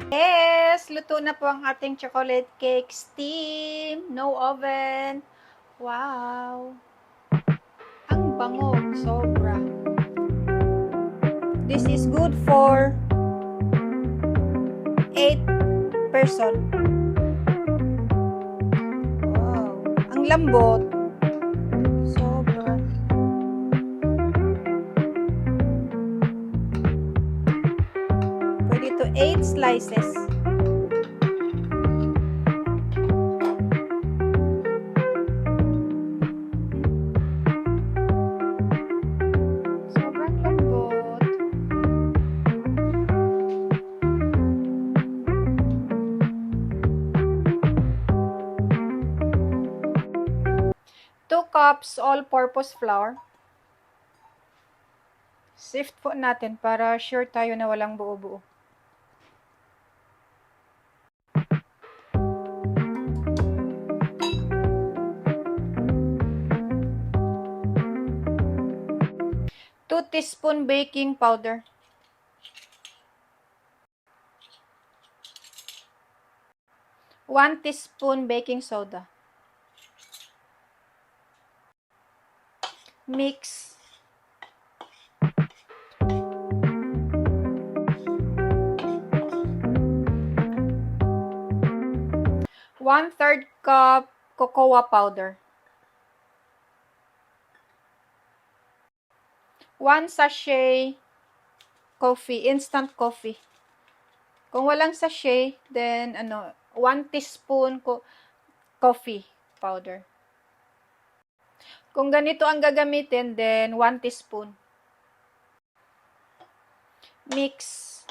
Yes! Luto na po ang ating chocolate cake. Steam! No oven. Wow! Ang bango. Sobra. This is good for 8 person. Wow! Ang lambot. Sobra. Pwede to 8 slices. Sobrang lambot. Two cups all-purpose flour. Sift po natin para sure tayo na walang buo-buo. Two teaspoon baking powder. 1 teaspoon baking soda. Mix. One-third cup cocoa powder. 1 sachet coffee, instant coffee. Kung walang sachet, then 1 teaspoon coffee powder. Kung ganito ang gagamitin, then 1 teaspoon. Mix.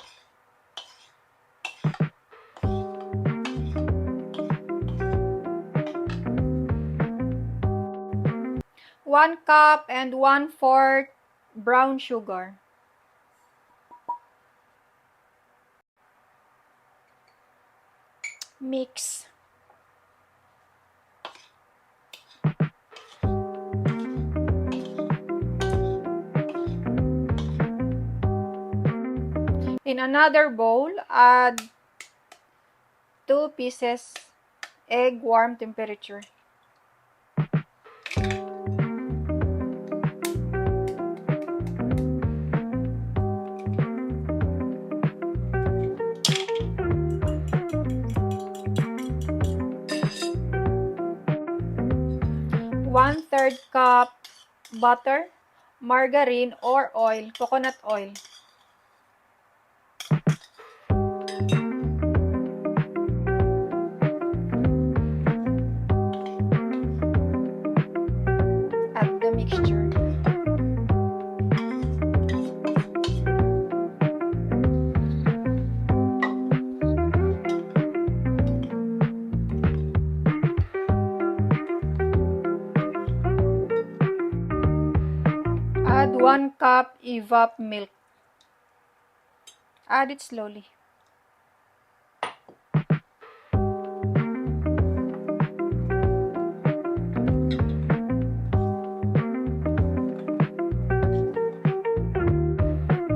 One cup and 1/4 brown sugar. Mix. In another bowl, add 2 pieces egg warm temperature. One-third cup butter, margarine, or oil, coconut oil. Add the mixture. Add 1 cup evap milk. Add it slowly.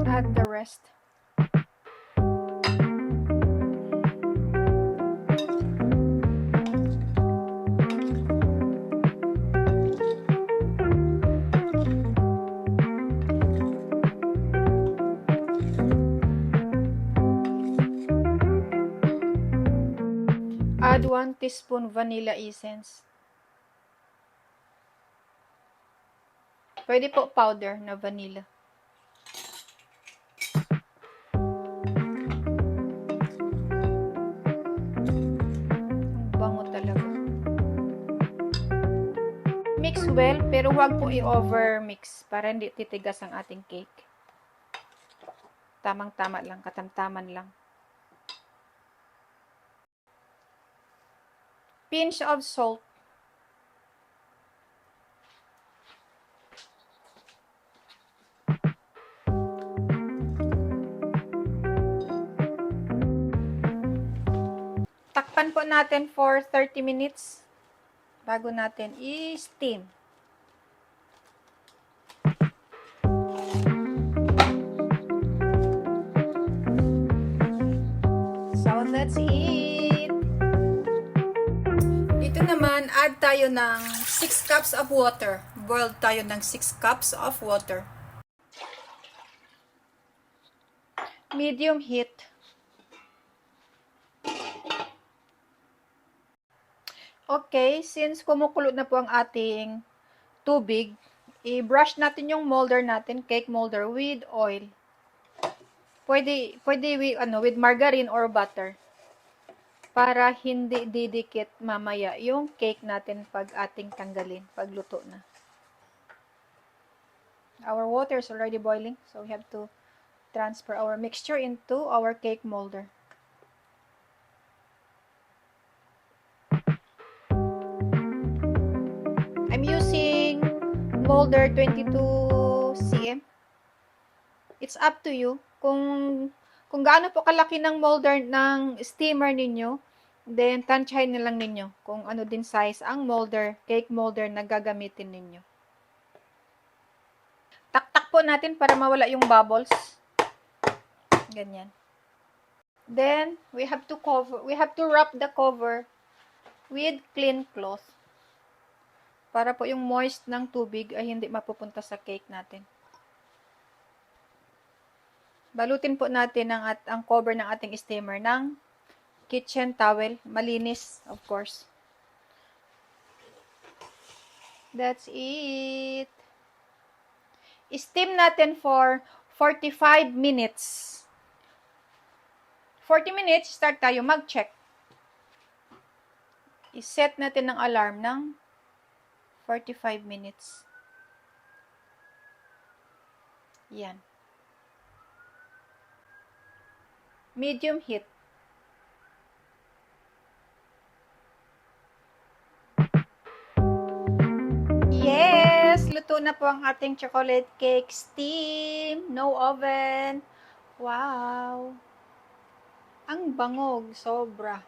Add the rest. Add 1 teaspoon vanilla essence. Pwede po powder na vanilla. Ang bango talaga. Mix well, pero huwag po i-over mix para hindi titigas ang ating cake. Tamang-tama lang, katamtaman lang. Pinch of salt. Takpan po natin for 30 minutes bago natin i-steam. So, let's eat. Dito naman, add tayo ng 6 cups of water. Boil tayo ng 6 cups of water. Medium heat. Okay, since kumukulo na po ang ating tubig, i-brush natin yung molder natin, cake molder, with oil. Pwede with margarine or butter. Para hindi didikit mamaya yung cake natin pag ating tanggalin, pag luto na. Our water is already boiling, so we have to transfer our mixture into our cake molder. I'm using molder 22 cm. It's up to you. Kung gaano po kalaki ng molder ng steamer ninyo, then tansyahin na lang ninyo kung ano din size ang molder, cake molder na gagamitin ninyo. Taktak po natin para mawala yung bubbles. Ganyan. Then, we have to wrap the cover with clean cloth. Para po yung moist ng tubig ay hindi mapupunta sa cake natin. Balutin po natin ang cover ng ating steamer ng kitchen towel. Malinis, of course. That's it. Steam natin for 45 minutes. 40 minutes, start tayo mag-check. I-set natin ng alarm ng 45 minutes. Yan. Medium heat. Yes! Luto na po ang ating chocolate cake steam. No oven. Wow! Ang bangog. Sobra.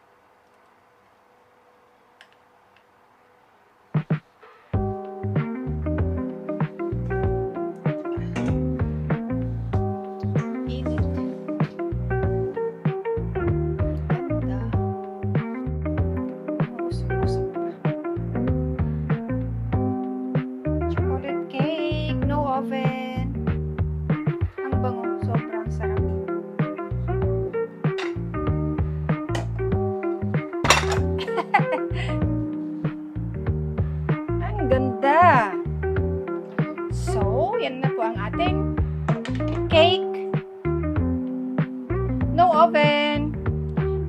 Ganda! So, yan na po ang ating cake. No oven.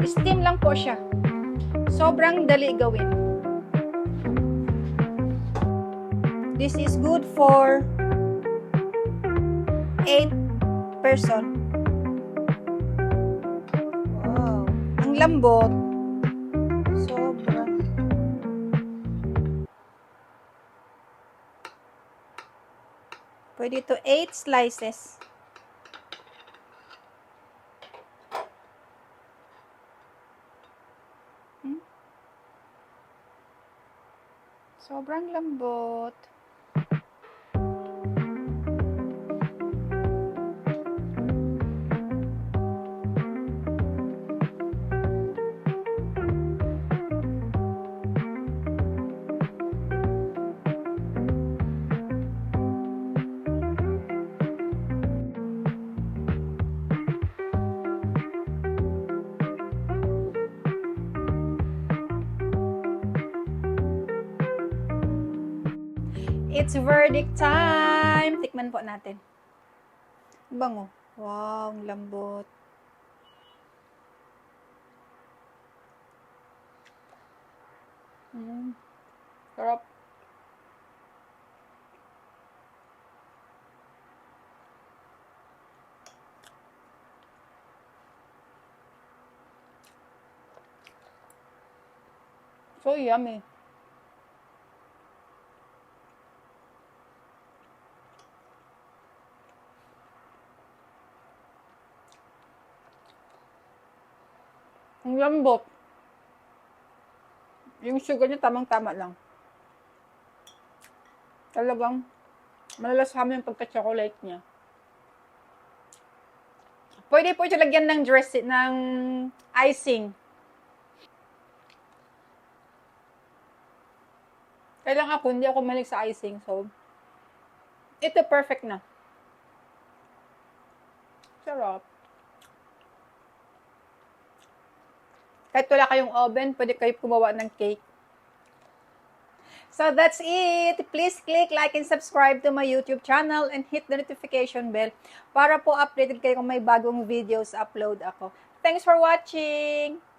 Steam lang po siya. Sobrang dali gawin. This is good for 8 person. Wow! Ang lambot. Sobra. Pwede ito 8 slices. Sobrang lambot. It's verdict time! Tikman po natin. Bango. Wow, ang lambot. Sarap. So yummy. Ang lambot. Yung sugar niya tamang-tama lang. Talagang malalasama yung pagka-chocolate niya. Pwede po siya lagyan ng icing. Kaya lang ako, hindi ako malig sa icing. So, ito perfect na. Sarap. Kahit wala kayong oven, pwede kayo gumawa ng cake. So that's it. Please click like and subscribe to my YouTube channel and hit the notification bell para po updated kayo kung may bagong videos upload ako. Thanks for watching!